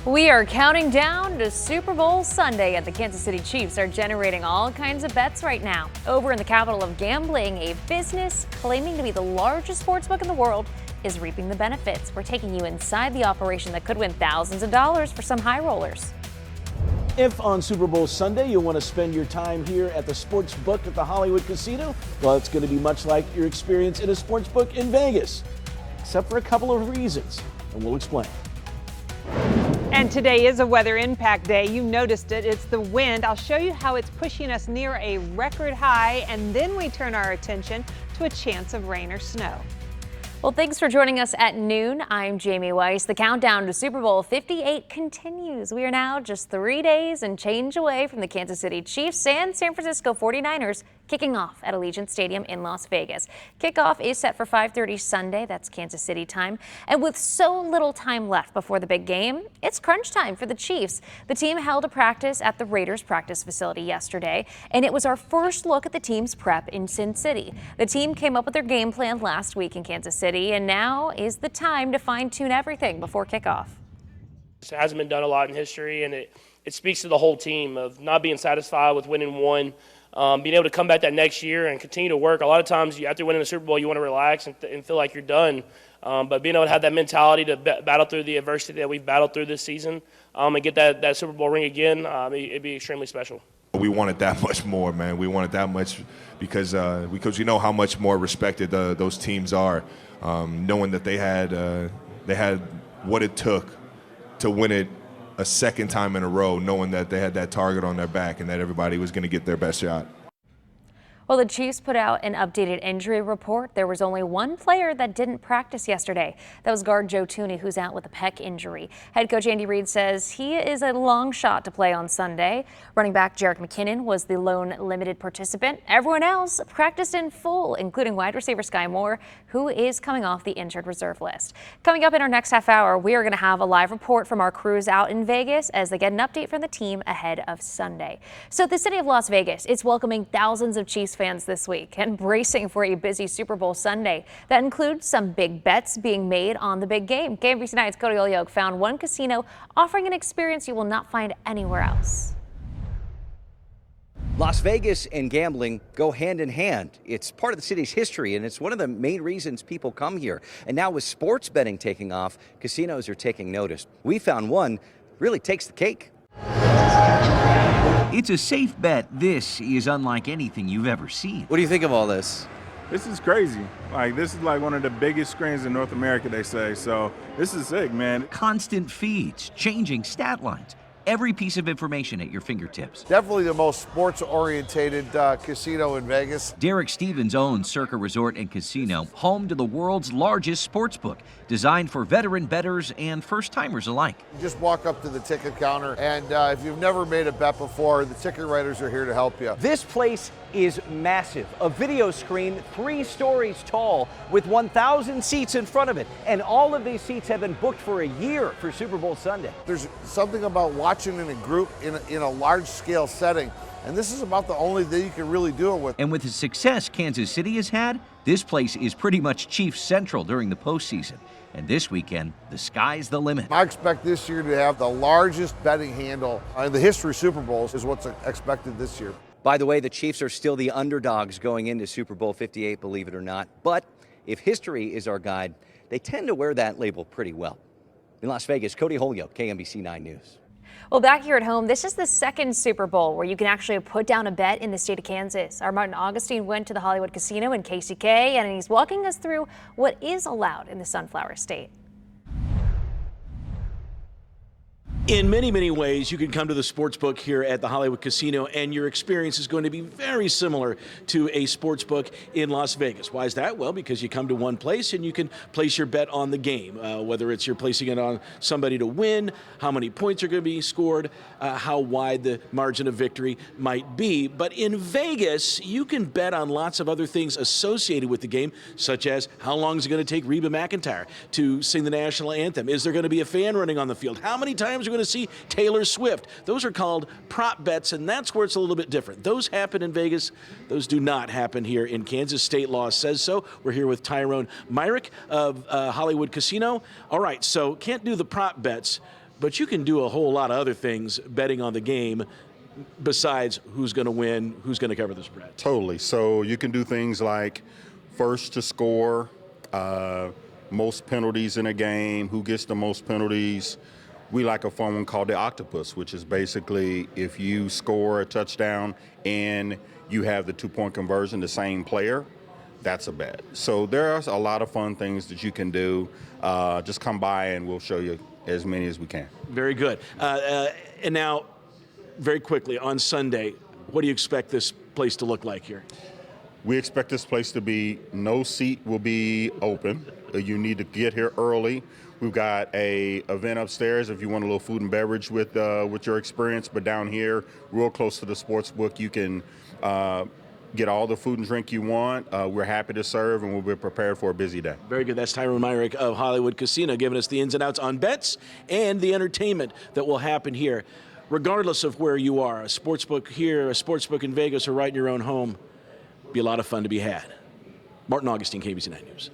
We are counting down to Super Bowl Sunday, and the Kansas City Chiefs are generating all kinds of bets right now. Over in the capital of gambling, a business claiming to be the largest sportsbook in the world is reaping the benefits. We're taking you inside the operation that could win thousands of dollars for some high rollers. If on Super Bowl Sunday you want to spend your time here at the sports book at the Hollywood Casino, well, it's going to be much like your experience in a sports book in Vegas, except for a couple of reasons, and we'll explain. And today is a weather impact day. You noticed it. It's the wind. I'll show you how it's pushing us near a record high, and then we turn our attention to a chance of rain or snow. Well, thanks for joining us at noon. I'm Jamie Weiss. The countdown to Super Bowl 58 continues. We are now just 3 days and change away from the Kansas City Chiefs and San Francisco 49ers kicking off at Allegiant Stadium in Las Vegas. Kickoff is set for 5:30 Sunday. That's Kansas City time. And with so little time left before the big game, it's crunch time for the Chiefs. The team held a practice at the Raiders practice facility yesterday, and it was our first look at the team's prep in Sin City. The team came up with their game plan last week in Kansas City, and now is the time to fine-tune everything before kickoff. It hasn't been done a lot in history, and it speaks to the whole team of not being satisfied with winning one, being able to come back that next year and continue to work. A lot of times after winning the Super Bowl, you want to relax and feel like you're done. But being able to have that mentality to battle through the adversity that we've battled through this season and get that Super Bowl ring again, it'd be extremely special. We wanted that much more, man. We wanted that much because you know how much more respected those teams are, knowing that they had what it took to win it a second time in a row, knowing that they had that target on their back and that everybody was going to get their best shot. Well, the Chiefs put out an updated injury report. There was only one player that didn't practice yesterday. That was guard Joe Thuney, who's out with a pec injury. Head coach Andy Reid says he is a long shot to play on Sunday. Running back Jerick McKinnon was the lone limited participant. Everyone else practiced in full, including wide receiver Sky Moore, who is coming off the injured reserve list. Coming up in our next half hour, we are going to have a live report from our crews out in Vegas as they get an update from the team ahead of Sunday. So the city of Las Vegas is welcoming thousands of Chiefs fans this week and bracing for a busy Super Bowl Sunday. That includes some big bets being made on the big game. KMBC 9's Cody Olyoke found one casino offering an experience you will not find anywhere else. Las Vegas and gambling go hand in hand. It's part of the city's history, and it's one of the main reasons people come here. And now with sports betting taking off, casinos are taking notice. We found one really takes the cake. It's a safe bet. This is unlike anything you've ever seen. What do you think of all this? This is crazy. This is like one of the biggest screens in North America, they say. So this is sick, man. Constant feeds, changing stat lines. Every piece of information at your fingertips. Definitely the most sports-orientated casino in Vegas. Derek Stevens owns Circa Resort and Casino, home to the world's largest sportsbook, designed for veteran bettors and first-timers alike. You just walk up to the ticket counter, and if you've never made a bet before, the ticket writers are here to help you. This place is massive. A video screen 3 stories tall with 1,000 seats in front of it. And all of these seats have been booked for a year for Super Bowl Sunday. There's something about watching in a group in a large-scale setting, and this is about the only thing you can really do it with. And with the success Kansas City has had, this place is pretty much Chiefs Central during the postseason. And this weekend, the sky's the limit. I expect this year to have the largest betting handle in the history of Super Bowls is what's expected this year. By the way, the Chiefs are still the underdogs going into Super Bowl 58, believe it or not. But if history is our guide, they tend to wear that label pretty well. In Las Vegas, Cody Holyoke, KMBC 9 News. Well, back here at home, this is the second Super Bowl where you can actually put down a bet in the state of Kansas. Our Martin Augustine went to the Hollywood Casino in KCK, and he's walking us through what is allowed in the Sunflower State. In many, many ways, you can come to the sportsbook here at the Hollywood Casino, and your experience is going to be very similar to a sportsbook in Las Vegas. Why is that? Well, because you come to one place and you can place your bet on the game, whether it's you're placing it on somebody to win, how many points are going to be scored, how wide the margin of victory might be. But in Vegas, you can bet on lots of other things associated with the game, such as how long is it going to take Reba McEntire to sing the national anthem? Is there going to be a fan running on the field? How many times are going to see Taylor Swift? Those are called prop bets, and that's where it's a little bit different. Those happen in Vegas. Those do not happen here in Kansas. State law says so. We're here with Tyrone Myrick of Hollywood Casino. All right, so can't do the prop bets, but you can do a whole lot of other things betting on the game besides who's going to win, who's going to cover the spread. Totally. So you can do things like first to score, most penalties in a game, who gets the most penalties. We like a fun one called the octopus, which is basically if you score a touchdown and you have the 2-point conversion, the same player, that's a bet. So there's a lot of fun things that you can do. Just come by and we'll show you as many as we can. Very good. And now, very quickly, on Sunday, what do you expect this place to look like here? We expect this place to be, no seat will be open. You need to get here early. We've got a event upstairs if you want a little food and beverage with your experience, but down here, real close to the sports book, you can get all the food and drink you want. We're happy to serve, and we'll be prepared for a busy day. Very good. That's Tyrone Myrick of Hollywood Casino giving us the ins and outs on bets and the entertainment that will happen here. Regardless of where you are, a sports book here, a sports book in Vegas, or right in your own home, be a lot of fun to be had. Martin Augustine, KBC 9 News.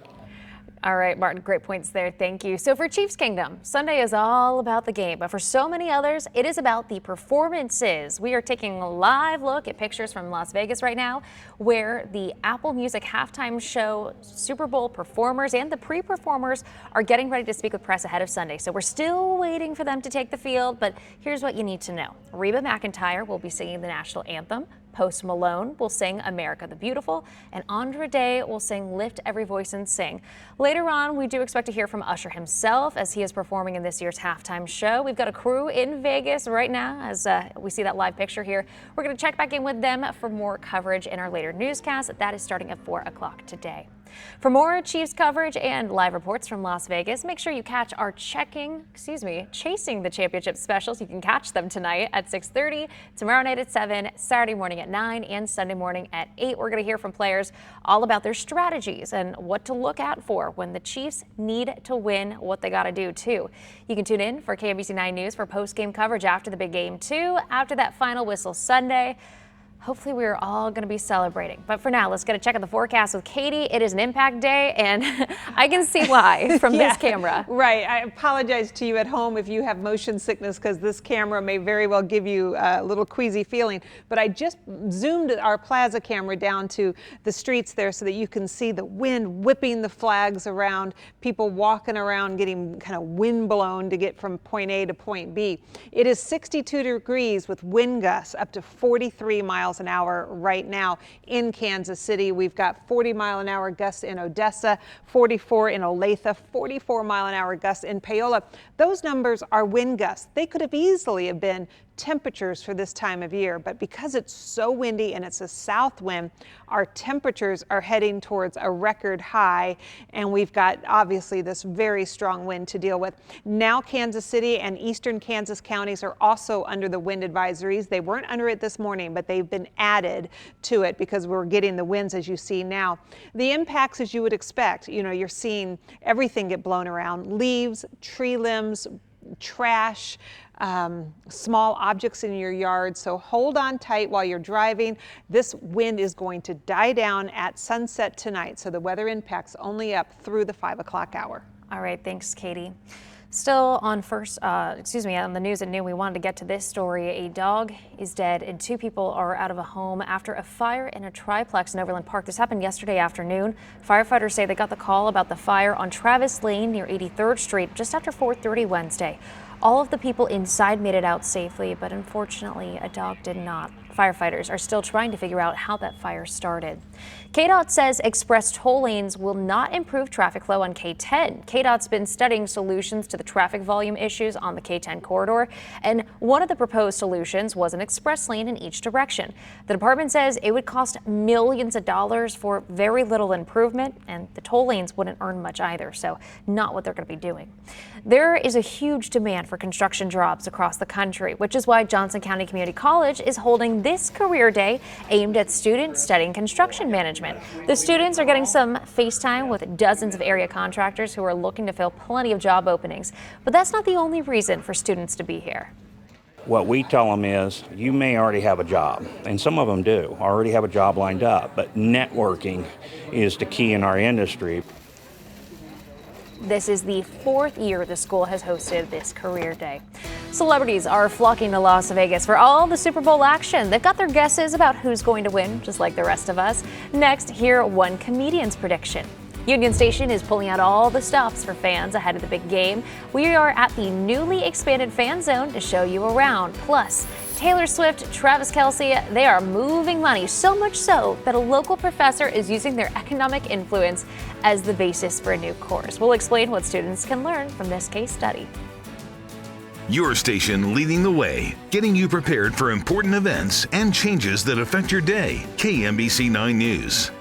All right, Martin, great points there. Thank you. So for Chiefs Kingdom, Sunday is all about the game, but for so many others, it is about the performances. We are taking a live look at pictures from Las Vegas right now, where the Apple Music halftime show, Super Bowl performers, and the pre-performers are getting ready to speak with press ahead of Sunday. So we're still waiting for them to take the field, but here's what you need to know. Reba McEntire will be singing the national anthem. Post Malone will sing America the Beautiful, and Andra Day will sing Lift Every Voice and Sing. Later on, we do expect to hear from Usher himself as he is performing in this year's halftime show. We've got a crew in Vegas right now as we see that live picture here. We're going to check back in with them for more coverage in our later newscast. That is starting at 4 o'clock today. For more Chiefs coverage and live reports from Las Vegas, make sure you catch our Chasing the Championship specials. You can catch them tonight at 6:30, tomorrow night at 7, Saturday morning at 9, and Sunday morning at 8. We're going to hear from players all about their strategies and what to look out for when the Chiefs need to win, what they got to do too. You can tune in for KBC 9 News for post-game coverage after the big game too, after that final whistle Sunday. Hopefully we're all going to be celebrating. But for now, let's get a check of the forecast with Katie. It is an impact day, and I can see why from this camera. Right. I apologize to you at home if you have motion sickness, because this camera may very well give you a little queasy feeling. But I just zoomed our plaza camera down to the streets there so that you can see the wind whipping the flags around, people walking around getting kind of wind blown to get from point A to point B. It is 62 degrees with wind gusts up to 43 miles an hour right now in Kansas City. We've got 40-mile-an-hour gusts in Odessa, 44 in Olathe, 44-mile-an-hour gusts in Paola. Those numbers are wind gusts. They could have easily have been temperatures for this time of year, but because it's so windy and it's a south wind, our temperatures are heading towards a record high, and we've got obviously this very strong wind to deal with. Now Kansas City and eastern Kansas counties are also under the wind advisories. They weren't under it this morning, but they've been added to it because we're getting the winds as you see now. The impacts, as you would expect, you're seeing everything get blown around: leaves, tree limbs, trash, small objects in your yard. So hold on tight while you're driving. This wind is going to die down at sunset tonight, so the weather impacts only up through the 5 o'clock hour. All right, thanks, Katie. Still on on the news at noon, we wanted to get to this story. A dog is dead and 2 people are out of a home after a fire in a triplex in Overland Park. This happened yesterday afternoon. Firefighters say they got the call about the fire on Travis Lane near 83rd Street just after 4:30 Wednesday. All of the people inside made it out safely, but unfortunately, a dog did not. Firefighters are still trying to figure out how that fire started. KDOT says express toll lanes will not improve traffic flow on K10. KDOT's been studying solutions to the traffic volume issues on the K10 corridor, and one of the proposed solutions was an express lane in each direction. The department says it would cost millions of dollars for very little improvement, and the toll lanes wouldn't earn much either, so not what they're going to be doing. There is a huge demand for construction jobs across the country, which is why Johnson County Community College is holding this career day aimed at students studying construction management. The students are getting some FaceTime with dozens of area contractors who are looking to fill plenty of job openings. But that's not the only reason for students to be here. What we tell them is, you may already have a job, and some of them do already have a job lined up, but networking is the key in our industry. This is the 4th year the school has hosted this career day. Celebrities are flocking to Las Vegas for all the Super Bowl action. They've got their guesses about who's going to win, just like the rest of us. Next, hear one comedian's prediction. Union Station is pulling out all the stops for fans ahead of the big game. We are at the newly expanded fan zone to show you around. Plus, Taylor Swift, Travis Kelce, they are moving money, so much so that a local professor is using their economic influence as the basis for a new course. We'll explain what students can learn from this case study. Your station leading the way, getting you prepared for important events and changes that affect your day. KMBC 9 News.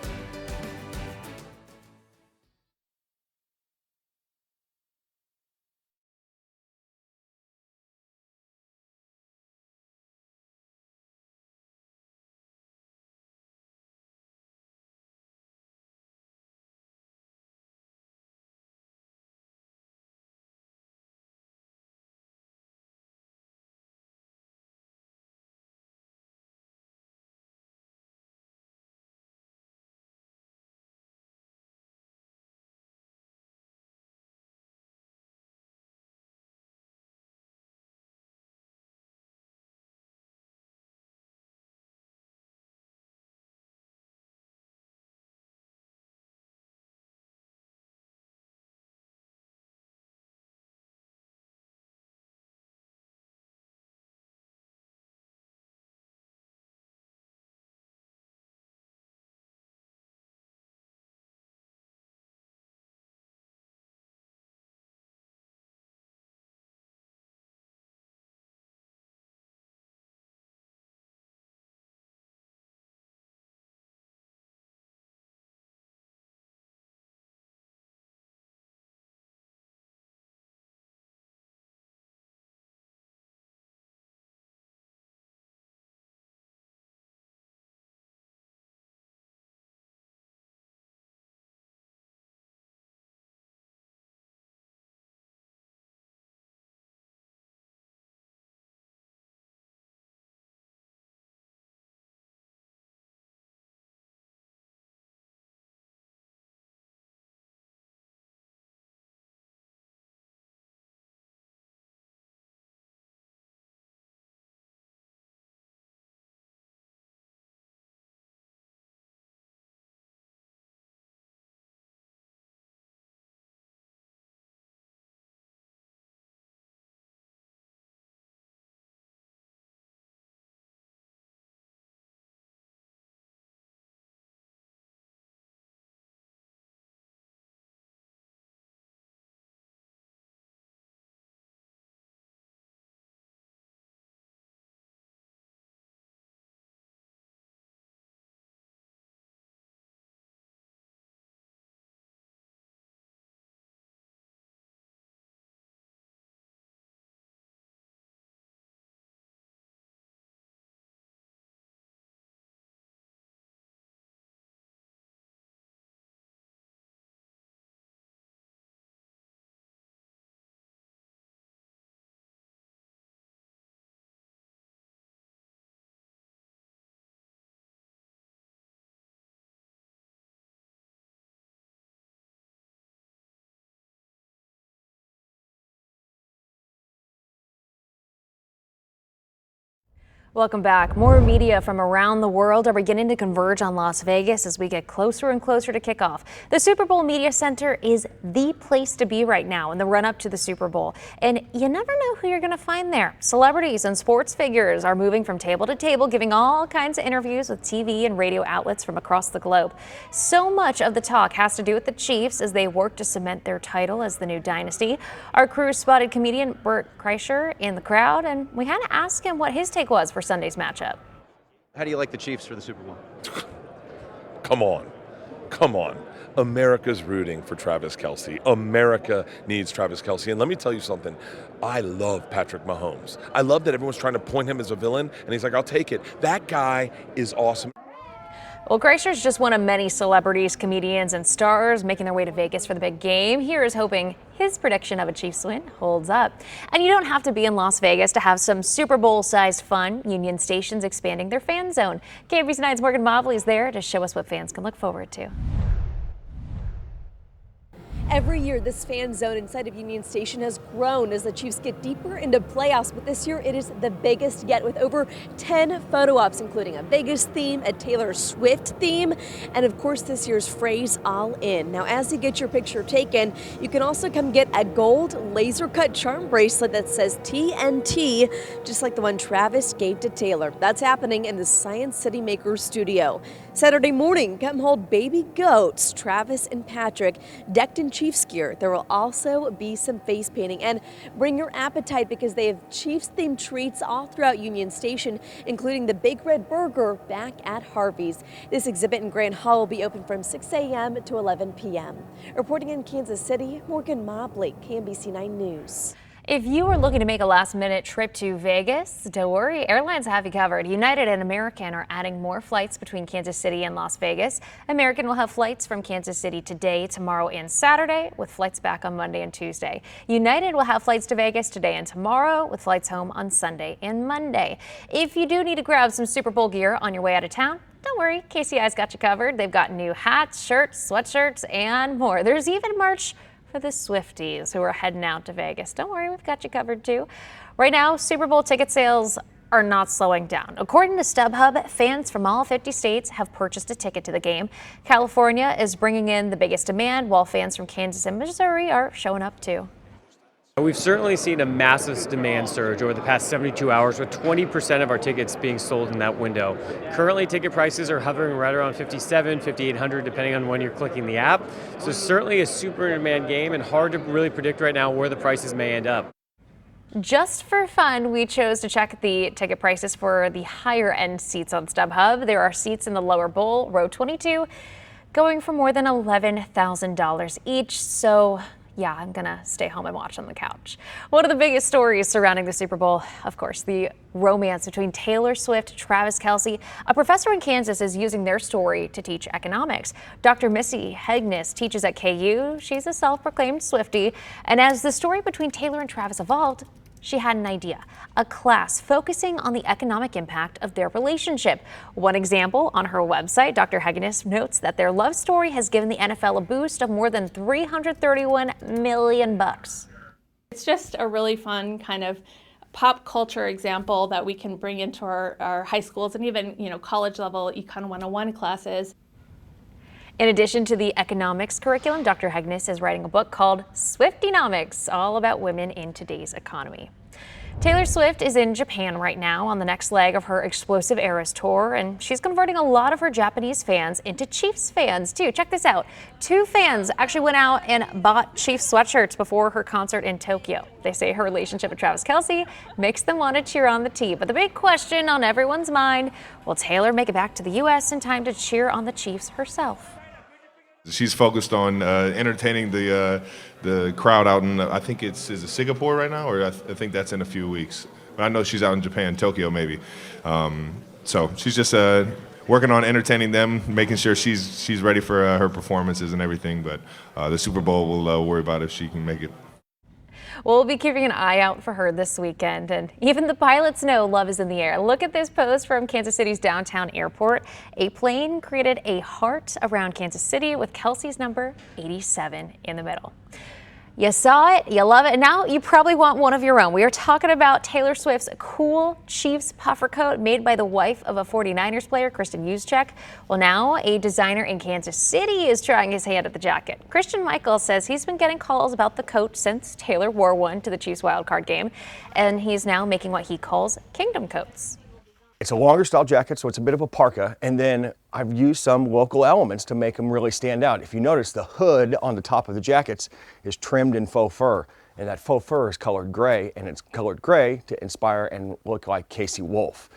Welcome back. More media from around the world are beginning to converge on Las Vegas as we get closer and closer to kickoff. The Super Bowl Media Center is the place to be right now in the run-up to the Super Bowl. And you never know who you're going to find there. Celebrities and sports figures are moving from table to table, giving all kinds of interviews with TV and radio outlets from across the globe. So much of the talk has to do with the Chiefs as they work to cement their title as the new dynasty. Our crew spotted comedian Bert Kreischer in the crowd, and we had to ask him what his take was for Sunday's matchup. How do you like the Chiefs for the Super Bowl? Come on. America's rooting for Travis Kelce. America needs Travis Kelce. And let me tell you something. I love Patrick Mahomes. I love that everyone's trying to point him as a villain, and he's like, I'll take it. That guy is awesome. Well, Kreischer's just one of many celebrities, comedians, and stars making their way to Vegas for the big game. Here is hoping his prediction of a Chiefs win holds up. And you don't have to be in Las Vegas to have some Super Bowl-sized fun. Union Station's expanding their fan zone. KMBC 9's Morgan Mobley is there to show us what fans can look forward to. Every year, this fan zone inside of Union Station has grown as the Chiefs get deeper into playoffs, but this year it is the biggest yet, with over 10 photo ops, including a Vegas theme, a Taylor Swift theme, and of course this year's phrase, all in. Now, as you get your picture taken, you can also come get a gold laser cut charm bracelet that says TNT, just like the one Travis gave to Taylor. That's happening in the Science City Maker studio. Saturday morning, come hold baby goats, Travis and Patrick, decked in Chiefs gear. There will also be some face painting, and bring your appetite because they have Chiefs themed treats all throughout Union Station, including the Big Red Burger back at Harvey's. This exhibit in Grand Hall will be open from 6 a.m. to 11 p.m. Reporting in Kansas City, Morgan Mobley, KMBC 9 News. If you are looking to make a last-minute trip to Vegas, don't worry, airlines have you covered. United and American are adding more flights between Kansas City and Las Vegas. American will have flights from Kansas City today, tomorrow, and Saturday, with flights back on Monday and Tuesday. United will have flights to Vegas today and tomorrow, with flights home on Sunday and Monday. If you do need to grab some Super Bowl gear on your way out of town, don't worry, KCI's got you covered. They've got new hats, shirts, sweatshirts, and more. There's even merch for the Swifties who are heading out to Vegas. Don't worry, we've got you covered too. Right now, Super Bowl ticket sales are not slowing down. According to StubHub, fans from all 50 states have purchased a ticket to the game. California is bringing in the biggest demand, while fans from Kansas and Missouri are showing up too. We've certainly seen a massive demand surge over the past 72 hours, with 20% of our tickets being sold in that window. Currently, ticket prices are hovering right around $5,700, $5,800, depending on when you're clicking the app. So certainly a super in-demand game, and hard to really predict right now where the prices may end up. Just for fun, we chose to check the ticket prices for the higher end seats on StubHub. There are seats in the lower bowl, row 22, going for more than $11,000 each. So yeah, I'm gonna stay home and watch on the couch. One of the biggest stories surrounding the Super Bowl, of course, the romance between Taylor Swift and Travis Kelce. A professor in Kansas is using their story to teach economics. Dr. Missy Hegnes teaches at KU. She's a self-proclaimed Swiftie. And as the story between Taylor and Travis evolved, she had an idea, a class focusing on the economic impact of their relationship. One example, on her website, Dr. Hegnes notes that their love story has given the NFL a boost of more than $331 million. It's just a really fun kind of pop culture example that we can bring into our high schools and even, college level Econ 101 classes. In addition to the economics curriculum, Dr. Hegnes is writing a book called Swiftonomics, all about women in today's economy. Taylor Swift is in Japan right now on the next leg of her Explosive Eras tour, and she's converting a lot of her Japanese fans into Chiefs fans too. Check this out. 2 fans actually went out and bought Chiefs sweatshirts before her concert in Tokyo. They say her relationship with Travis Kelce makes them want to cheer on the team. But the big question on everyone's mind, will Taylor make it back to the U.S. in time to cheer on the Chiefs herself? She's focused on entertaining the crowd out in, I think is it Singapore right now, or I think that's in a few weeks. But I know she's out in Japan, Tokyo maybe. So she's just working on entertaining them, making sure she's ready for her performances and everything. But the Super Bowl, we'll worry about if she can make it. We'll be keeping an eye out for her this weekend, and even the pilots know love is in the air. Look at this post from Kansas City's downtown airport. A plane created a heart around Kansas City with Kelce's number 87 in the middle. You saw it, you love it, and now you probably want one of your own. We are talking about Taylor Swift's cool Chiefs puffer coat made by the wife of a 49ers player, Kristen Juszczyk. Well, now a designer in Kansas City is trying his hand at the jacket. Christian Michael says he's been getting calls about the coat since Taylor wore one to the Chiefs wildcard game, and he's now making what he calls kingdom coats. It's a longer style jacket, so it's a bit of a parka, and then I've used some local elements to make them really stand out. If you notice, the hood on the top of the jackets is trimmed in faux fur, and that faux fur is colored gray, and it's colored gray to inspire and look like Casey Wolf.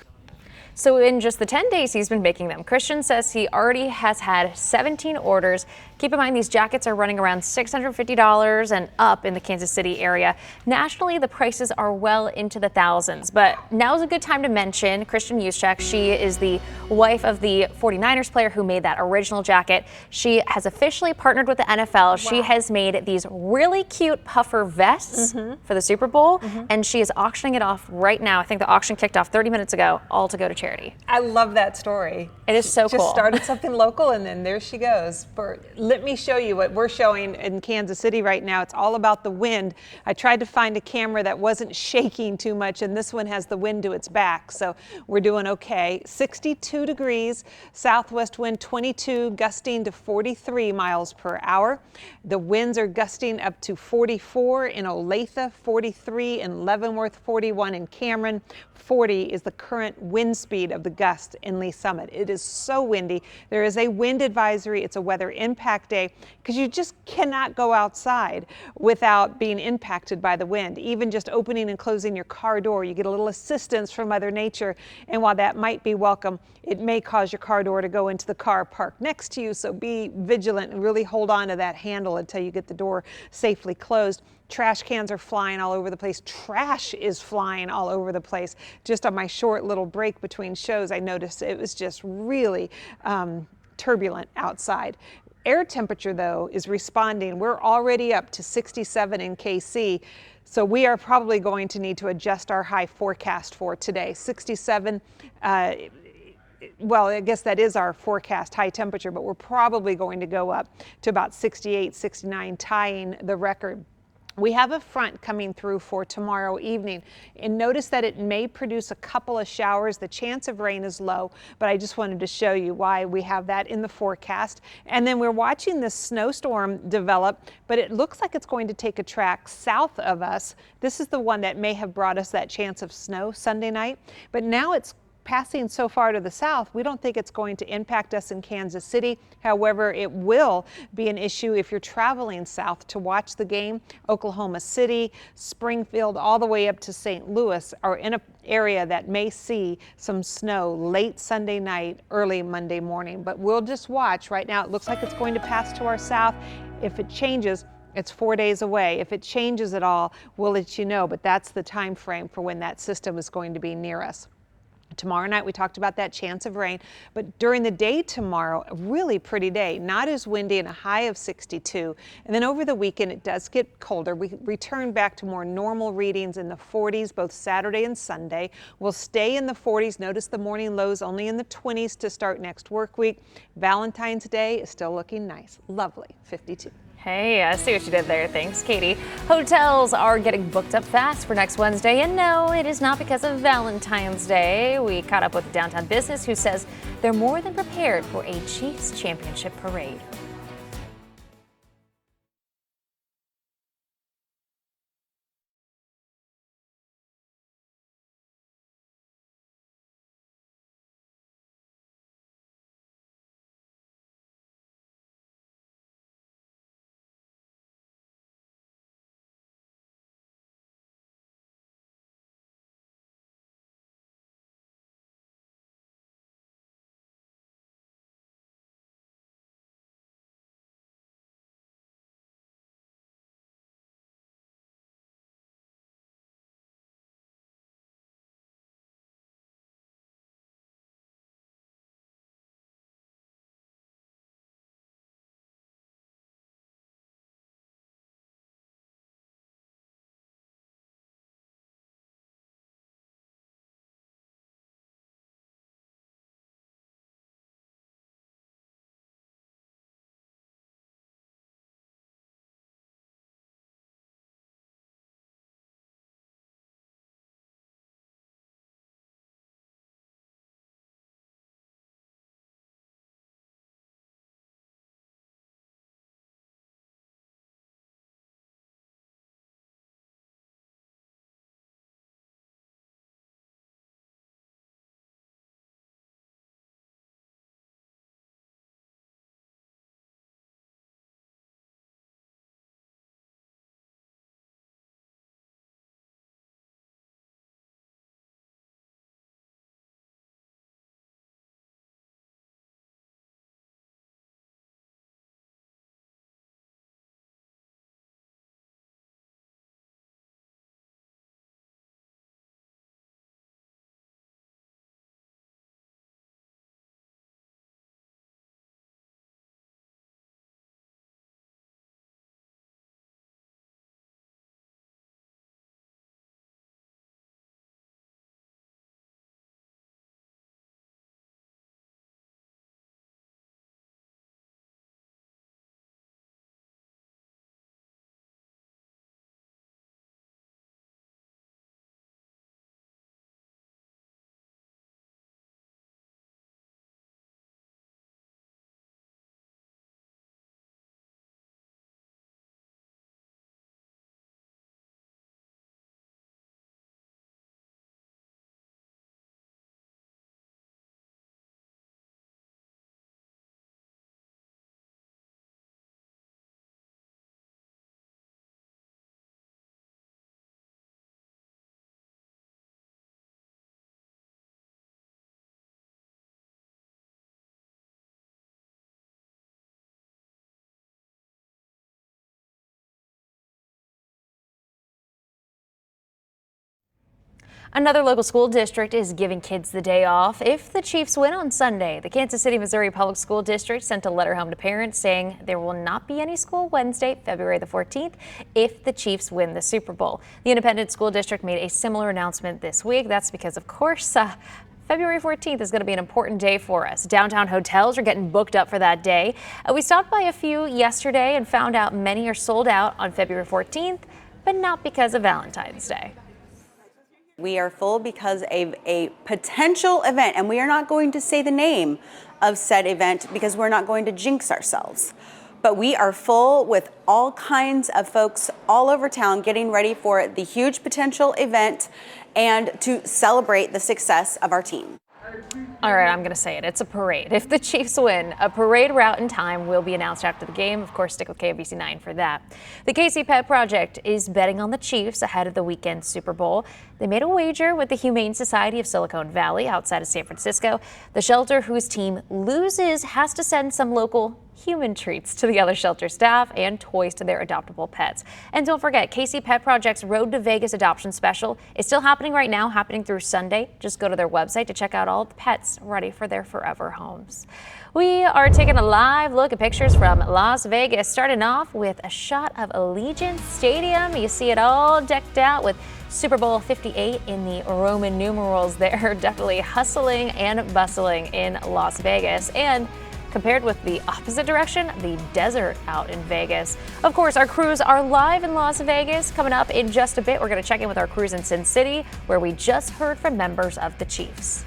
So in just the 10 days he's been making them, Christian says he already has had 17 orders. Keep in mind these jackets are running around $650 and up in the Kansas City area. Nationally, the prices are well into the thousands, but now's a good time to mention Kristen Juszczyk. She is the wife of the 49ers player who made that original jacket. She has officially partnered with the NFL. Wow. She has made these really cute puffer vests for the Super Bowl, and she is auctioning it off right now. I think the auction kicked off 30 minutes ago, all to go to charity. charity. I love that story. It is so cool. Just started something local, and then there she goes. Let me show you what we're showing in Kansas City right now. It's all about the wind. I tried to find a camera that wasn't shaking too much, and this one has the wind to its back, so we're doing okay. 62 degrees, southwest wind 22, gusting to 43 miles per hour. The winds are gusting up to 44 in Olathe, 43 in Leavenworth, 41 in Cameron. 40 is the current wind speed of the gust in Lee Summit. It is so windy. There is a wind advisory. It's a weather impact day because you just cannot go outside without being impacted by the wind. Even just opening and closing your car door, you get a little assistance from Mother Nature. And while that might be welcome, it may cause your car door to go into the car parked next to you. So be vigilant and really hold on to that handle until you get the door safely closed. Trash cans are flying all over the place. Trash is flying all over the place. Just on my short little break between shows, I noticed it was just really turbulent outside. Air temperature, though, is responding. We're already up to 67 in KC, so we are probably going to need to adjust our high forecast for today. 67, well, I guess that is our forecast high temperature, but we're probably going to go up to about 68, 69, tying the record. We have a front coming through for tomorrow evening, and notice that it may produce a couple of showers. The chance of rain is low, but I just wanted to show you why we have that in the forecast. And then we're watching this snowstorm develop, but it looks like it's going to take a track south of us. This is the one that may have brought us that chance of snow Sunday night, but now it's passing so far to the south, we don't think it's going to impact us in Kansas City. However, it will be an issue if you're traveling south to watch the game. Oklahoma City, Springfield, all the way up to St. Louis are in an area that may see some snow late Sunday night, early Monday morning. But we'll just watch. Right now, it looks like it's going to pass to our south. If it changes, it's 4 days away. If it changes at all, we'll let you know. But that's the time frame for when that system is going to be near us. Tomorrow night, we talked about that chance of rain, but during the day tomorrow, a really pretty day, not as windy and a high of 62. And then over the weekend, it does get colder. We return back to more normal readings in the 40s, both Saturday and Sunday. We'll stay in the 40s. Notice the morning lows only in the 20s to start next work week. Valentine's Day is still looking nice. Lovely, 52. Hey, I see what you did there. Thanks, Katie. Hotels are getting booked up fast for next Wednesday, and no, it is not because of Valentine's Day. We caught up with Downtown Business, who says they're more than prepared for a Chiefs championship parade. Another local school district is giving kids the day off if the Chiefs win on Sunday. The Kansas City, Missouri Public School District sent a letter home to parents saying there will not be any school Wednesday, February the 14th, if the Chiefs win the Super Bowl. The independent school district made a similar announcement this week. That's because, of course, February 14th is going to be an important day for us. Downtown hotels are getting booked up for that day. We stopped by a few yesterday and found out many are sold out on February 14th, but not because of Valentine's Day. We are full because of a potential event, and we are not going to say the name of said event because we're not going to jinx ourselves. But we are full with all kinds of folks all over town getting ready for the huge potential event and to celebrate the success of our team. All right, I'm going to say it. It's a parade. If the Chiefs win, a parade route and time will be announced after the game. Of course, stick with KMBC 9 for that. The KC Pet Project is betting on the Chiefs ahead of the weekend Super Bowl. They made a wager with the Humane Society of Silicon Valley outside of San Francisco. The shelter whose team loses has to send some local human treats to the other shelter staff and toys to their adoptable pets. And don't forget, KC Pet Project's Road to Vegas adoption special is still happening right now, happening through Sunday. Just go to their website to check out all the pets ready for their forever homes. We are taking a live look at pictures from Las Vegas, starting off with a shot of Allegiant Stadium. You see it all decked out with Super Bowl 58 in the Roman numerals there. Definitely hustling and bustling in Las Vegas. And compared with the opposite direction, the desert out in Vegas. Of course, our crews are live in Las Vegas. Coming up in just a bit, we're going to check in with our crews in Sin City, where we just heard from members of the Chiefs.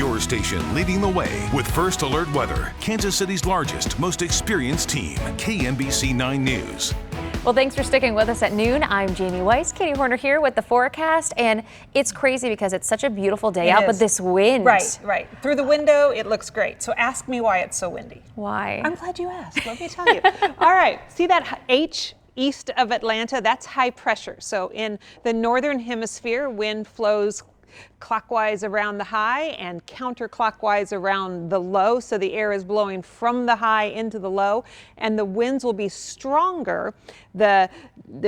Your station leading the way with First Alert Weather, Kansas City's largest, most experienced team, KMBC 9 News. Well, thanks for sticking with us at noon. I'm Jamie Weiss. Katie Horner here with the forecast, and it's crazy because it's such a beautiful day out, but this wind. Right. Through the window, it looks great. So ask me why it's so windy. Why? I'm glad you asked. Let me tell you. All right. See that H east of Atlanta? That's high pressure. So in the northern hemisphere, wind flows clockwise around the high and counterclockwise around the low. So the air is blowing from the high into the low, and the winds will be stronger the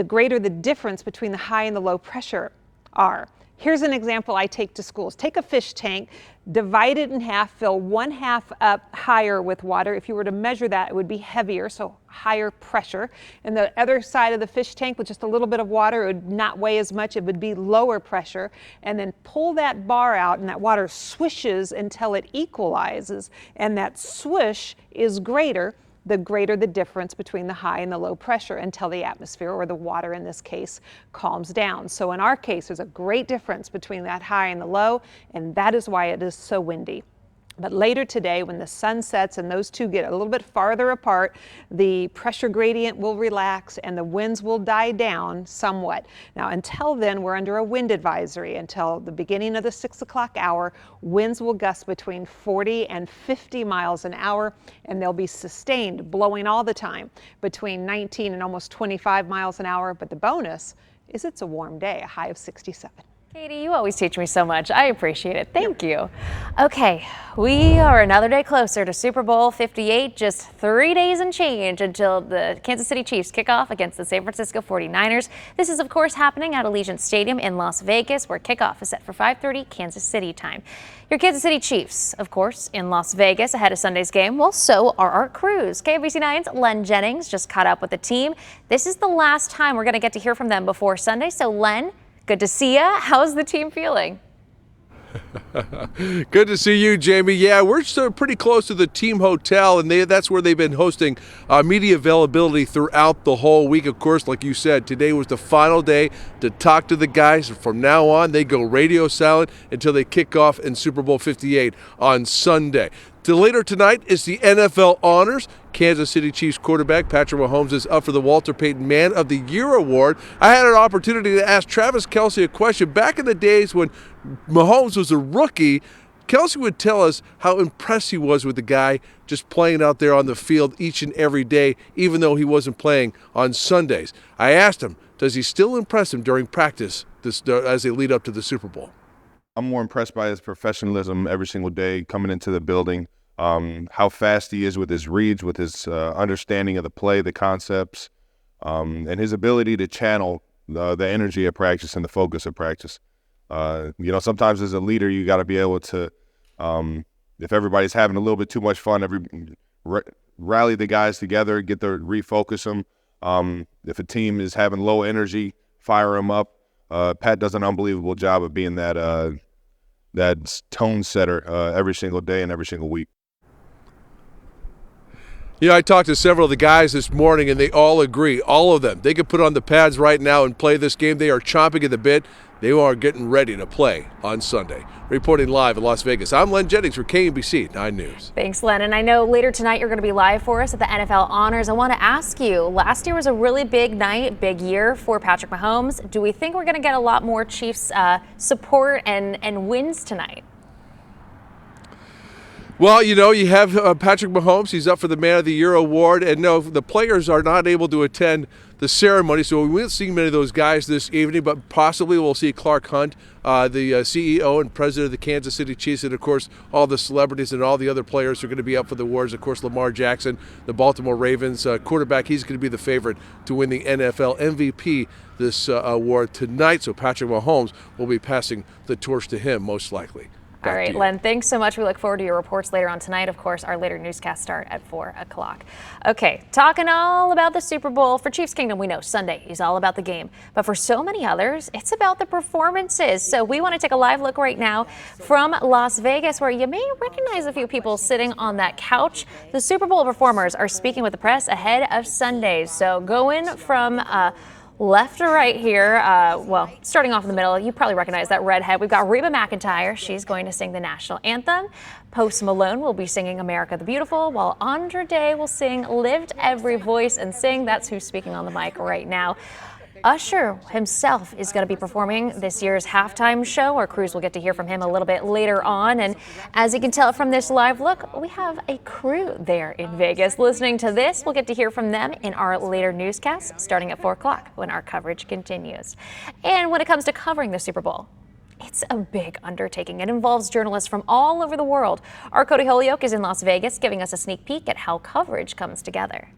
greater the difference between the high and the low pressure are. Here's an example I take to schools. Take a fish tank, divide it in half, fill one half up higher with water. If you were to measure that, it would be heavier, so higher pressure. And the other side of the fish tank with just a little bit of water, it would not weigh as much, it would be lower pressure. And then pull that bar out and that water swishes until it equalizes, and that swish is greater the greater the difference between the high and the low pressure until the atmosphere, or the water in this case, calms down. So in our case, there's a great difference between that high and the low, and that is why it is so windy. But later today, when the sun sets and those two get a little bit farther apart, the pressure gradient will relax and the winds will die down somewhat. Now, until then, we're under a wind advisory. Until the beginning of the 6 o'clock hour, winds will gust between 40 and 50 miles an hour, and they'll be sustained, blowing all the time, between 19 and almost 25 miles an hour. But the bonus is it's a warm day, a high of 67. Katie, you always teach me so much. I appreciate it. Thank you. Okay, we are another day closer to Super Bowl 58, just 3 days and change until the Kansas City Chiefs kick off against the San Francisco 49ers. This is, of course, happening at Allegiant Stadium in Las Vegas, where kickoff is set for 5:30 Kansas City time. Your Kansas City Chiefs, of course, in Las Vegas ahead of Sunday's game. Well, so are our crews. KMBC 9's Len Jennings just caught up with the team. This is the last time we're going to get to hear from them before Sunday. So, Len, good to see you. How's the team feeling? Good to see you, Jamie. Yeah, we're still pretty close to the team hotel, and that's where they've been hosting media availability throughout the whole week. Of course, like you said, today was the final day to talk to the guys. From now on, they go radio silent until they kick off in Super Bowl 58 on Sunday. Later tonight is the NFL Honors. Kansas City Chiefs quarterback Patrick Mahomes is up for the Walter Payton Man of the Year award. I had an opportunity to ask Travis Kelce a question. Back in the days when Mahomes was a rookie, Kelce would tell us how impressed he was with the guy just playing out there on the field each and every day, even though he wasn't playing on Sundays. I asked him, does he still impress him during practice as they lead up to the Super Bowl? I'm more impressed by his professionalism every single day coming into the building, how fast he is with his reads, with his understanding of the play, the concepts, and his ability to channel the energy of practice and the focus of practice. Sometimes as a leader, you got to be able to, if everybody's having a little bit too much fun, rally the guys together, refocus them. If a team is having low energy, fire them up. Pat does an unbelievable job of being that tone setter every single day and every single week. I talked to several of the guys this morning, and they all agree, all of them. They could put on the pads right now and play this game. They are chomping at the bit. They are getting ready to play on Sunday. Reporting live in Las Vegas, I'm Len Jennings for KMBC 9 News. Thanks, Len. And I know later tonight you're going to be live for us at the NFL Honors. I want to ask you, last year was a really big night, big year for Patrick Mahomes. Do we think we're going to get a lot more Chiefs support and wins tonight? Well, you have Patrick Mahomes. He's up for the Man of the Year award. And no, the players are not able to attend the ceremony, so we won't see many of those guys this evening, but possibly we'll see Clark Hunt, the CEO and president of the Kansas City Chiefs, and, of course, all the celebrities and all the other players who are going to be up for the awards. Of course, Lamar Jackson, the Baltimore Ravens quarterback, he's going to be the favorite to win the NFL MVP this award tonight, so Patrick Mahomes will be passing the torch to him, most likely. All right, Len, thanks so much. We look forward to your reports later on tonight. Of course, our later newscasts start at 4 o'clock. Okay, talking all about the Super Bowl. For Chiefs Kingdom, we know Sunday is all about the game. But for so many others, it's about the performances. So we want to take a live look right now from Las Vegas, where you may recognize a few people sitting on that couch. The Super Bowl performers are speaking with the press ahead of Sunday. So going from Left to right here, well, starting off in the middle, you probably recognize that redhead. We've got Reba McEntire. She's going to sing the national anthem. Post Malone will be singing America the Beautiful, while Andra Day will sing Lift Every Voice and Sing. That's who's speaking on the mic right now. Usher himself is going to be performing this year's halftime show. Our crews will get to hear from him a little bit later on. And as you can tell from this live look, we have a crew there in Vegas. Listening to this, we'll get to hear from them in our later newscasts starting at 4 o'clock when our coverage continues. And when it comes to covering the Super Bowl, it's a big undertaking. It involves journalists from all over the world. Our Cody Holyoke is in Las Vegas giving us a sneak peek at how coverage comes together.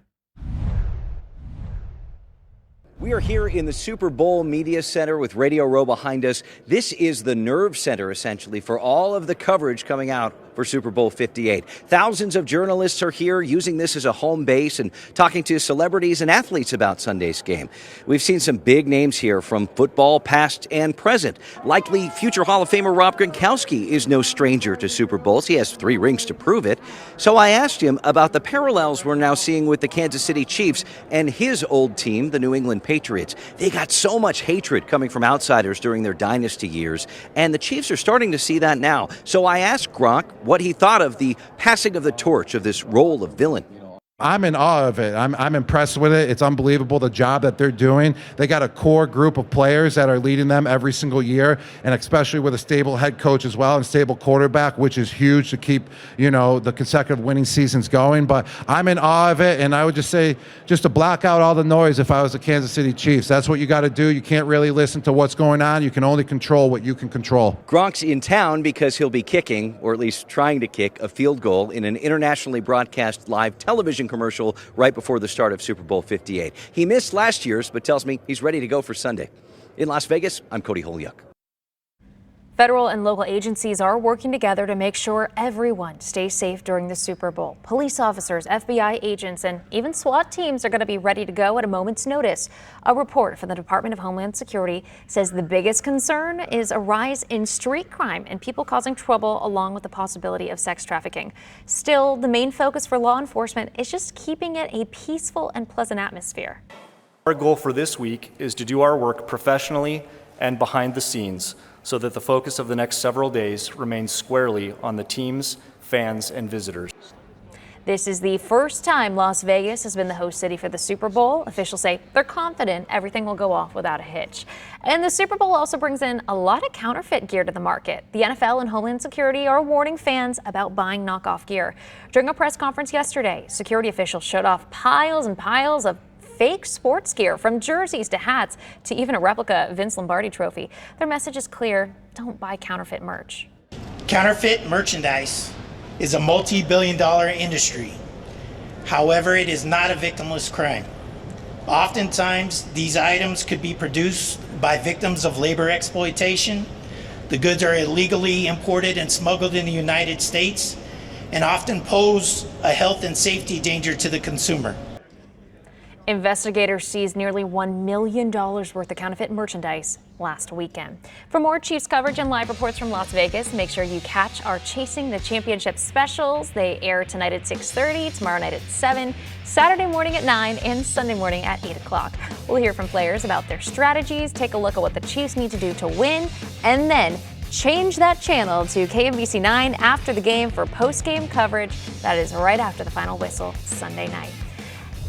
We are here in the Super Bowl Media Center with Radio Row behind us. This is the nerve center, essentially, for all of the coverage coming out for Super Bowl 58. Thousands of journalists are here using this as a home base and talking to celebrities and athletes about Sunday's game. We've seen some big names here from football, past and present. Likely future Hall of Famer Rob Gronkowski is no stranger to Super Bowls. He has 3 rings to prove it. So I asked him about the parallels we're now seeing with the Kansas City Chiefs and his old team, the New England Patriots. They got so much hatred coming from outsiders during their dynasty years, and the Chiefs are starting to see that now. So I asked Gronk what he thought of the passing of the torch of this role of villain. I'm in awe of it. I'm impressed with it. It's unbelievable the job that they're doing. They got a core group of players that are leading them every single year, and especially with a stable head coach as well and stable quarterback, which is huge to keep, the consecutive winning seasons going. But I'm in awe of it, and I would just say just to block out all the noise if I was the Kansas City Chiefs. That's what you got to do. You can't really listen to what's going on. You can only control what you can control. Gronk's in town because he'll be kicking, or at least trying to kick, a field goal in an internationally broadcast live television commercial right before the start of Super Bowl 58. He missed last year's, but tells me he's ready to go for Sunday. In Las Vegas, I'm Cody Holyoke. Federal and local agencies are working together to make sure everyone stays safe during the Super Bowl. Police officers, FBI agents, and even SWAT teams are going to be ready to go at a moment's notice. A report from the Department of Homeland Security says the biggest concern is a rise in street crime and people causing trouble, along with the possibility of sex trafficking. Still, the main focus for law enforcement is just keeping it a peaceful and pleasant atmosphere. Our goal for this week is to do our work professionally and behind the scenes, so that the focus of the next several days remains squarely on the teams, fans, and visitors. This is the first time Las Vegas has been the host city for the Super Bowl. Officials say they're confident everything will go off without a hitch. And the Super Bowl also brings in a lot of counterfeit gear to the market. The NFL and Homeland Security are warning fans about buying knockoff gear. During a press conference yesterday, security officials showed off piles and piles of fake sports gear, from jerseys to hats to even a replica Vince Lombardi trophy. Their message is clear: don't buy counterfeit merch. Counterfeit merchandise is a multi-billion-dollar industry. However, it is not a victimless crime. Oftentimes, these items could be produced by victims of labor exploitation. The goods are illegally imported and smuggled in the United States and often pose a health and safety danger to the consumer. Investigators seized nearly $1 million worth of counterfeit merchandise last weekend. For more Chiefs coverage and live reports from Las Vegas, make sure you catch our Chasing the Championship specials. They air tonight at 6:30, tomorrow night at 7, Saturday morning at 9, and Sunday morning at 8 o'clock. We'll hear from players about their strategies, take a look at what the Chiefs need to do to win, and then change that channel to KMBC 9 after the game for post-game coverage. That is right after the final whistle Sunday night.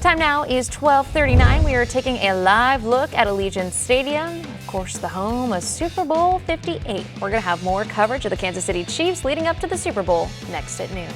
Time now is 12:39. We are taking a live look at Allegiant Stadium, of course, the home of Super Bowl 58. We're going to have more coverage of the Kansas City Chiefs leading up to the Super Bowl next at noon.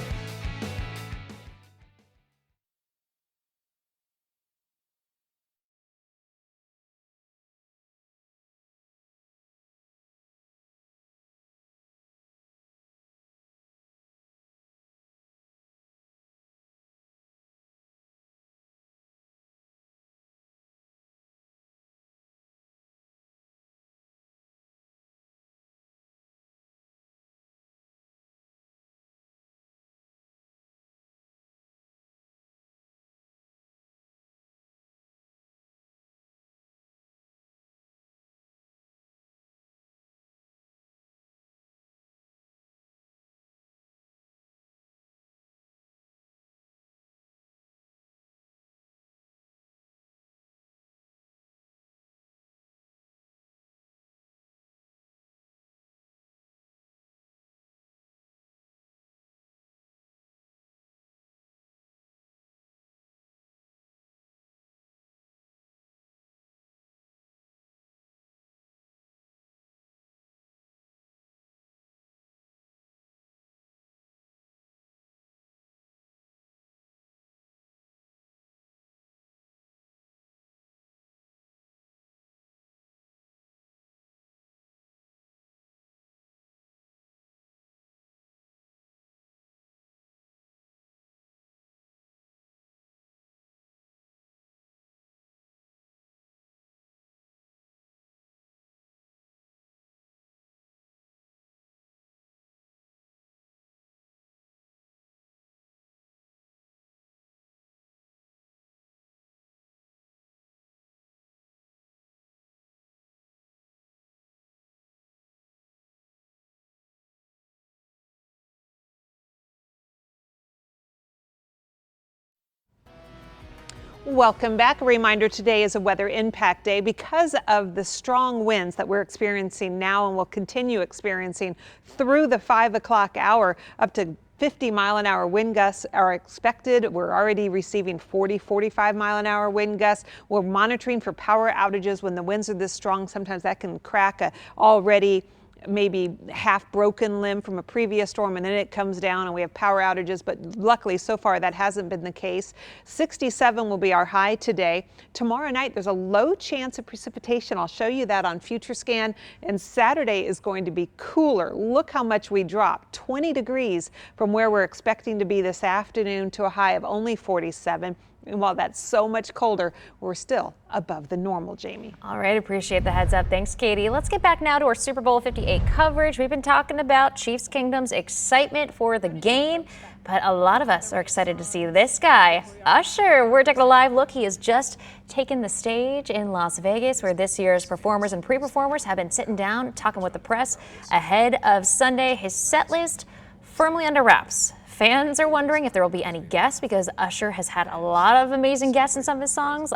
Welcome back. A reminder, today is a weather impact day because of the strong winds that we're experiencing now and will continue experiencing through the 5 o'clock hour. Up to 50-mile-an-hour wind gusts are expected. We're already receiving 45-mile-an-hour wind gusts. We're monitoring for power outages when the winds are this strong. Sometimes that can crack a already maybe half broken limb from a previous storm, and then it comes down and we have power outages, but luckily so far that hasn't been the case. 67 will be our high today. Tomorrow night there's a low chance of precipitation. I'll show you that on FutureScan. And Saturday is going to be cooler. Look how much we dropped, 20 degrees from where we're expecting to be this afternoon to a high of only 47. And while that's so much colder, we're still above the normal, Jamie. All right, appreciate the heads up. Thanks, Katie. Let's get back now to our Super Bowl 58 coverage. We've been talking about Chiefs Kingdom's excitement for the game, but a lot of us are excited to see this guy, Usher. We're taking a live look. He has just taken the stage in Las Vegas, where this year's performers and pre-performers have been sitting down talking with the press ahead of Sunday. His set list firmly under wraps. Fans are wondering if there will be any guests because Usher has had a lot of amazing guests in some of his songs.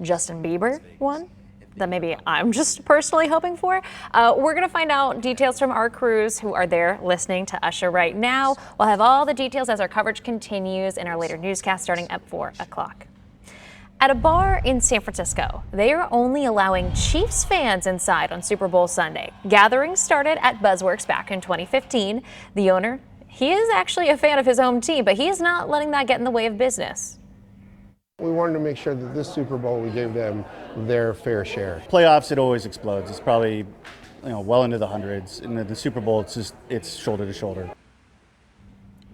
Justin Bieber, one that maybe I'm just personally hoping for. We're going to find out details from our crews who are there listening to Usher right now. We'll have all the details as our coverage continues in our later newscast starting at 4 o'clock. At a bar in San Francisco, they are only allowing Chiefs fans inside on Super Bowl Sunday. Gatherings started at Buzzworks back in 2015. The owner, he is actually a fan of his home team, but he is not letting that get in the way of business. We wanted to make sure that this Super Bowl, we gave them their fair share. Playoffs, it always explodes. It's probably, well into the hundreds. And the Super Bowl, it's shoulder to shoulder.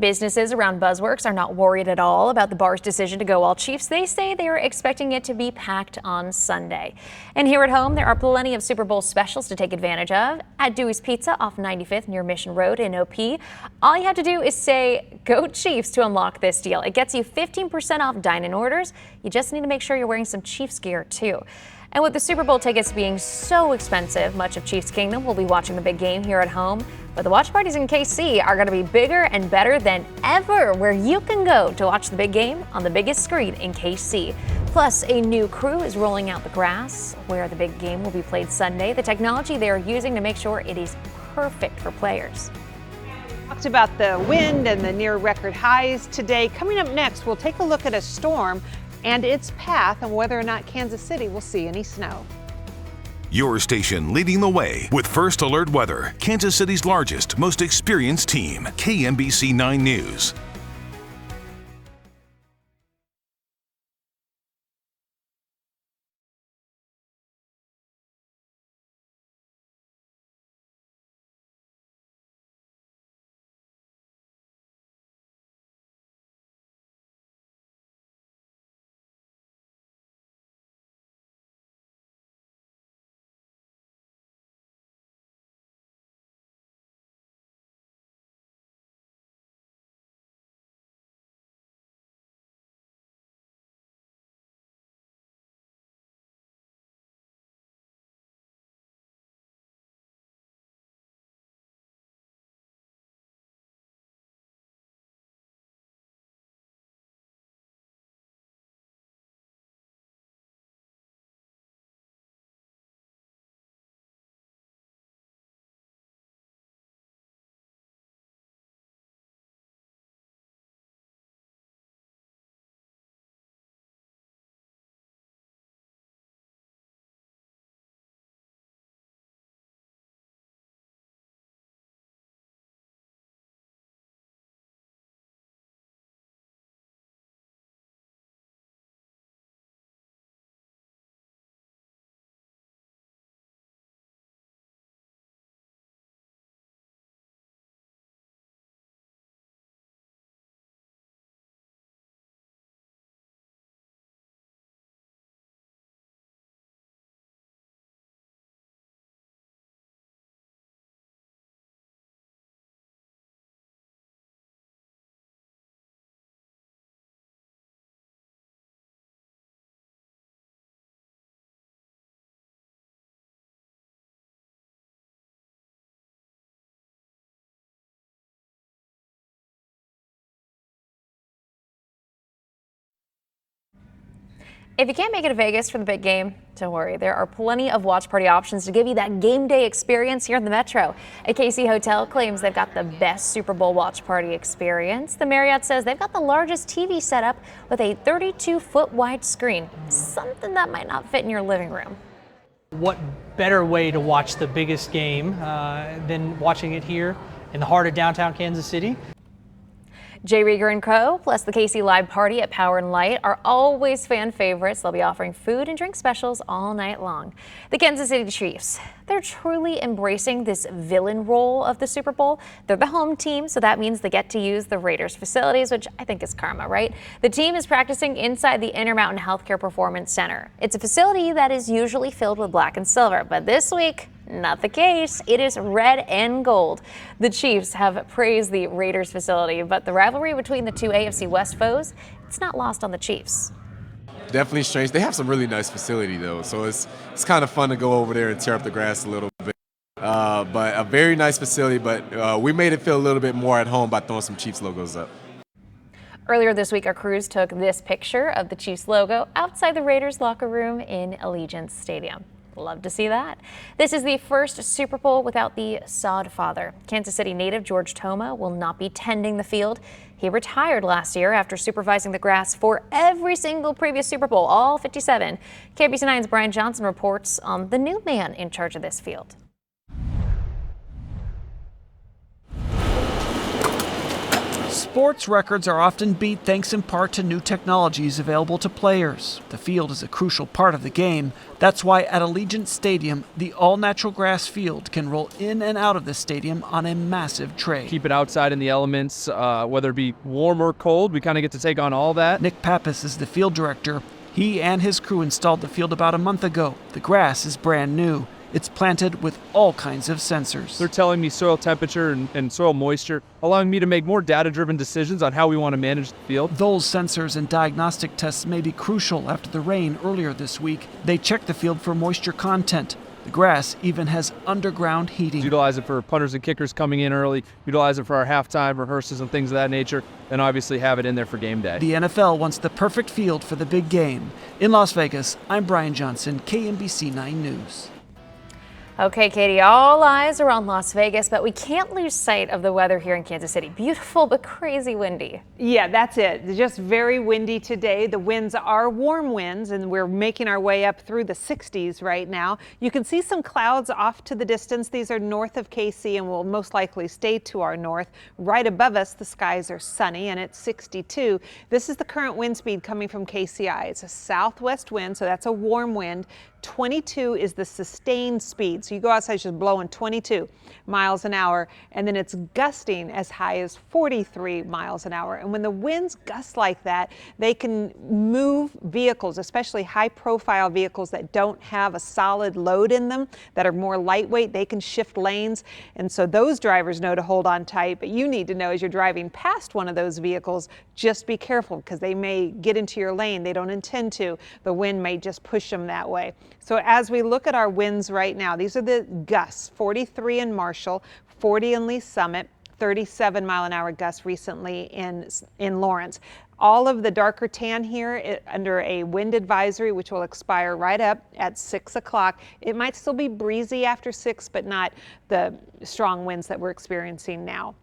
Businesses around Buzzworks are not worried at all about the bar's decision to go all Chiefs. They say they are expecting it to be packed on Sunday. And here at home, there are plenty of Super Bowl specials to take advantage of. At Dewey's Pizza off 95th near Mission Road in OP, all you have to do is say, "Go Chiefs" to unlock this deal. It gets you 15% off dine-in orders. You just need to make sure you're wearing some Chiefs gear too. And with the Super Bowl tickets being so expensive, much of Chiefs Kingdom will be watching the big game here at home. But the watch parties in KC are going to be bigger and better than ever, where you can go to watch the big game on the biggest screen in KC. Plus, a new crew is rolling out the grass where the big game will be played Sunday. The technology they are using to make sure it is perfect for players. Talked about the wind and the near record highs today. Coming up next, we'll take a look at a storm and its path and whether or not Kansas City will see any snow. Your station leading the way with First Alert Weather, Kansas City's largest, most experienced team, KMBC 9 News. If you can't make it to Vegas for the big game, don't worry. There are plenty of watch party options to give you that game day experience here in the Metro. A KC Hotel claims they've got the best Super Bowl watch party experience. The Marriott says they've got the largest TV setup with a 32-foot wide screen, something that might not fit in your living room. What better way to watch the biggest game than watching it here in the heart of downtown Kansas City? Jay Rieger & Co. plus the KC Live Party at Power and Light are always fan favorites. They'll be offering food and drink specials all night long. The Kansas City Chiefs, they're truly embracing this villain role of the Super Bowl. They're the home team, so that means they get to use the Raiders facilities, which I think is karma, right? The team is practicing inside the Intermountain Healthcare Performance Center. It's a facility that is usually filled with black and silver, but this week, not the case. It is red and gold. The Chiefs have praised the Raiders facility, but the rivalry between the two AFC West foes, it's not lost on the Chiefs. Definitely strange. They have some really nice facility though, so it's kind of fun to go over there and tear up the grass a little bit. But a very nice facility, but we made it feel a little bit more at home by throwing some Chiefs logos up. Earlier this week, our crews took this picture of the Chiefs logo outside the Raiders locker room in Allegiant Stadium. Love to see that. This is the first Super Bowl without the sod father. Kansas City native George Toma will not be tending the field. He retired last year after supervising the grass for every single previous Super Bowl, all 57. KBC 9's Brian Johnson reports on the new man in charge of this field. Sports records are often beat thanks in part to new technologies available to players. The field is a crucial part of the game. That's why at Allegiant Stadium, the all-natural grass field can roll in and out of the stadium on a massive tray. Keep it outside in the elements, whether it be warm or cold. We kind of get to take on all that. Nick Pappas is the field director. He and his crew installed the field about a month ago. The grass is brand new. It's planted with all kinds of sensors. They're telling me soil temperature and soil moisture, allowing me to make more data-driven decisions on how we want to manage the field. Those sensors and diagnostic tests may be crucial after the rain earlier this week. They check the field for moisture content. The grass even has underground heating. Utilize it for punters and kickers coming in early, utilize it for our halftime rehearsals and things of that nature, and obviously have it in there for game day. The NFL wants the perfect field for the big game. In Las Vegas, I'm Brian Johnson, KMBC 9 News. Okay, Katie, all eyes are on Las Vegas, but we can't lose sight of the weather here in Kansas City. Beautiful, but crazy windy. Yeah, that's it. Just very windy today. The winds are warm winds, and we're making our way up through the 60s right now. You can see some clouds off to the distance. These are north of KC and will most likely stay to our north. Right above us, the skies are sunny, and it's 62. This is the current wind speed coming from KCI. It's a southwest wind, so that's a warm wind. 22 is the sustained speed. So you go outside, it's just blowing 22 miles an hour, and then it's gusting as high as 43 miles an hour. And when the winds gust like that, they can move vehicles, especially high-profile vehicles that don't have a solid load in them, that are more lightweight. They can shift lanes, and so those drivers know to hold on tight. But you need to know as you're driving past one of those vehicles, just be careful because they may get into your lane. They don't intend to. The wind may just push them that way. So as we look at our winds right now, these are the gusts, 43 in Marshall, 40 in Lee Summit, 37-mile-an-hour gusts recently in Lawrence. All of the darker tan here under a wind advisory, which will expire right up at 6 o'clock. It might still be breezy after 6, but not the strong winds that we're experiencing now.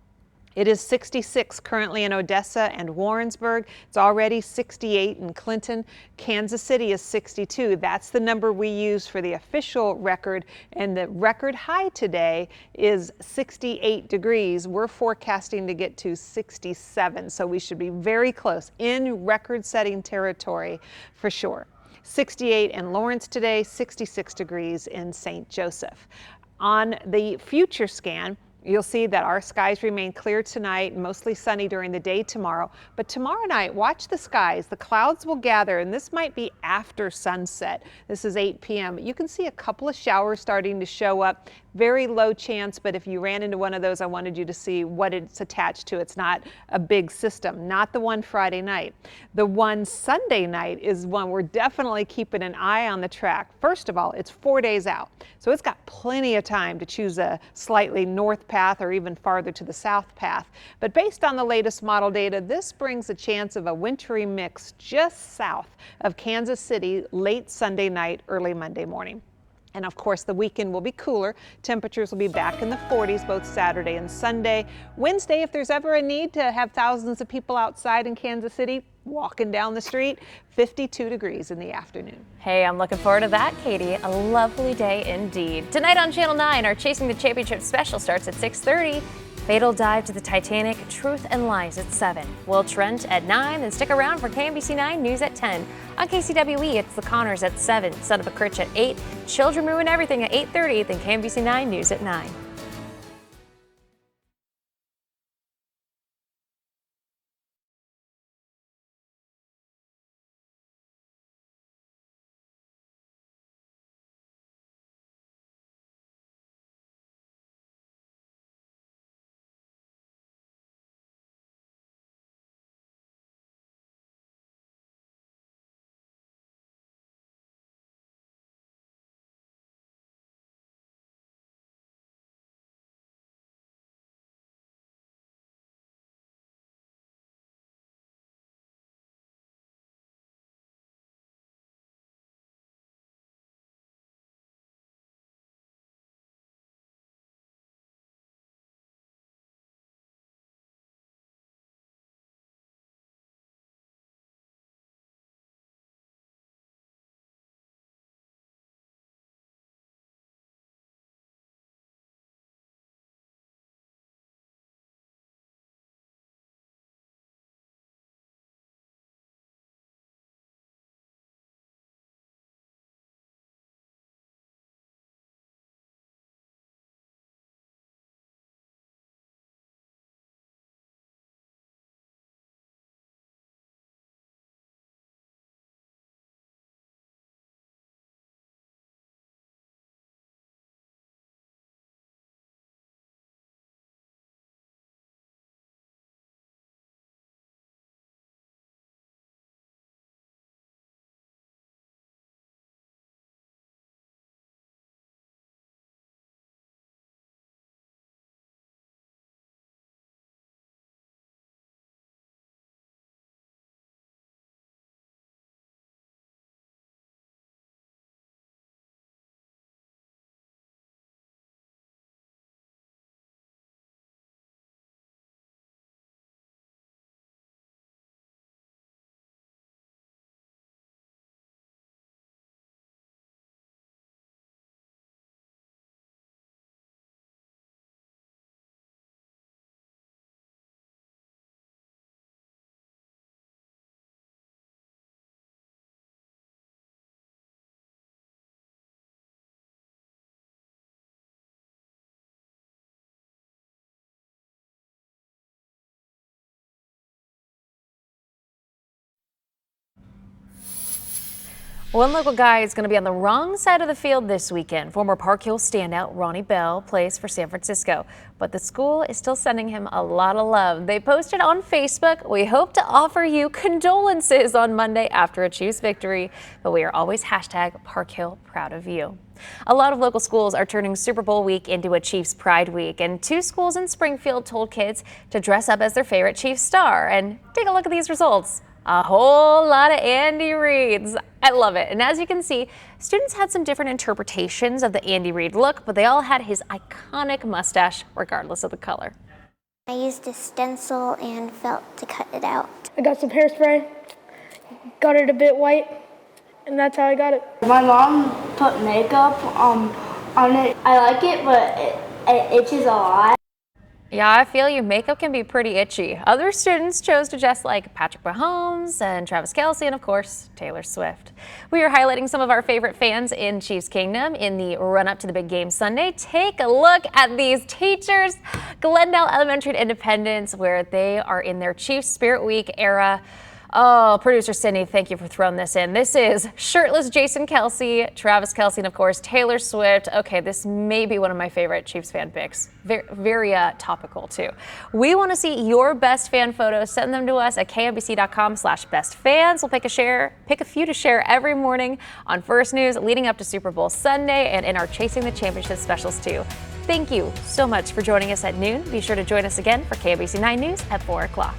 It is 66 currently in Odessa and Warrensburg. It's already 68 in Clinton. Kansas City is 62. That's the number we use for the official record. And the record high today is 68 degrees. We're forecasting to get to 67. So we should be very close in record-setting territory for sure. 68 in Lawrence today, 66 degrees in St. Joseph. On the future scan, you'll see that our skies remain clear tonight, mostly sunny during the day tomorrow. But tomorrow night, watch the skies. The clouds will gather, and this might be after sunset. This is 8 p.m. You can see a couple of showers starting to show up. very low chance, but if you ran into one of those, I wanted you to see what it's attached to. It's not a big system, not the one Friday night. The one Sunday night is one we're definitely keeping an eye on the track. First of all, it's 4 days out, so it's got plenty of time to choose a slightly north path or even farther to the south path. But based on the latest model data, this brings a chance of a wintry mix just south of Kansas City late Sunday night, early Monday morning. And of course, the weekend will be cooler. Temperatures will be back in the 40s both Saturday and Sunday. Wednesday, if there's ever a need to have thousands of people outside in Kansas City walking down the street, 52 degrees in the afternoon. Hey, I'm looking forward to that, Katie. A lovely day indeed. Tonight on Channel 9, our Chasing the Championship special starts at 6:30. Fatal Dive to the Titanic, Truth and Lies at 7. Will Trent at 9, and stick around for KMBC 9 News at 10. On KCWE, it's The Connors at 7, Son of a Critch at 8, Children Ruin Everything at 8:30, then KMBC 9 News at 9. One local guy is going to be on the wrong side of the field this weekend. Former Park Hill standout Ronnie Bell plays for San Francisco, but the school is still sending him a lot of love. They posted on Facebook, "We hope to offer you condolences on Monday after a Chiefs victory, but we are always hashtag Park Hill proud of you." A lot of local schools are turning Super Bowl week into a Chiefs Pride Week, and 2 schools in Springfield told kids to dress up as their favorite Chiefs star. And take a look at these results. A whole lot of Andy Reids. I love it. And as you can see, students had some different interpretations of the Andy Reid look, but they all had his iconic mustache regardless of the color. I used a stencil and felt to cut it out. I got some hairspray, got it a bit white, and that's how I got it. My mom put makeup on it. I like it, but it itches a lot. Yeah, I feel you. Makeup can be pretty itchy. Other students chose to dress like Patrick Mahomes and Travis Kelce and, of course, Taylor Swift. We are highlighting some of our favorite fans in Chiefs Kingdom in the run-up to the big game Sunday. Take a look at these teachers. Glendale Elementary and Independence, where they are in their Chiefs Spirit Week era. Oh, producer Sydney, thank you for throwing this in. This is shirtless Jason Kelce, Travis Kelce, and of course, Taylor Swift. Okay, this may be one of my favorite Chiefs fan pics. Very topical too. We want to see your best fan photos. Send them to us at kmbc.com/bestfans. We'll pick a few to share every morning on First News leading up to Super Bowl Sunday and in our Chasing the Championship specials too. Thank you so much for joining us at noon. Be sure to join us again for KMBC 9 News at 4 o'clock.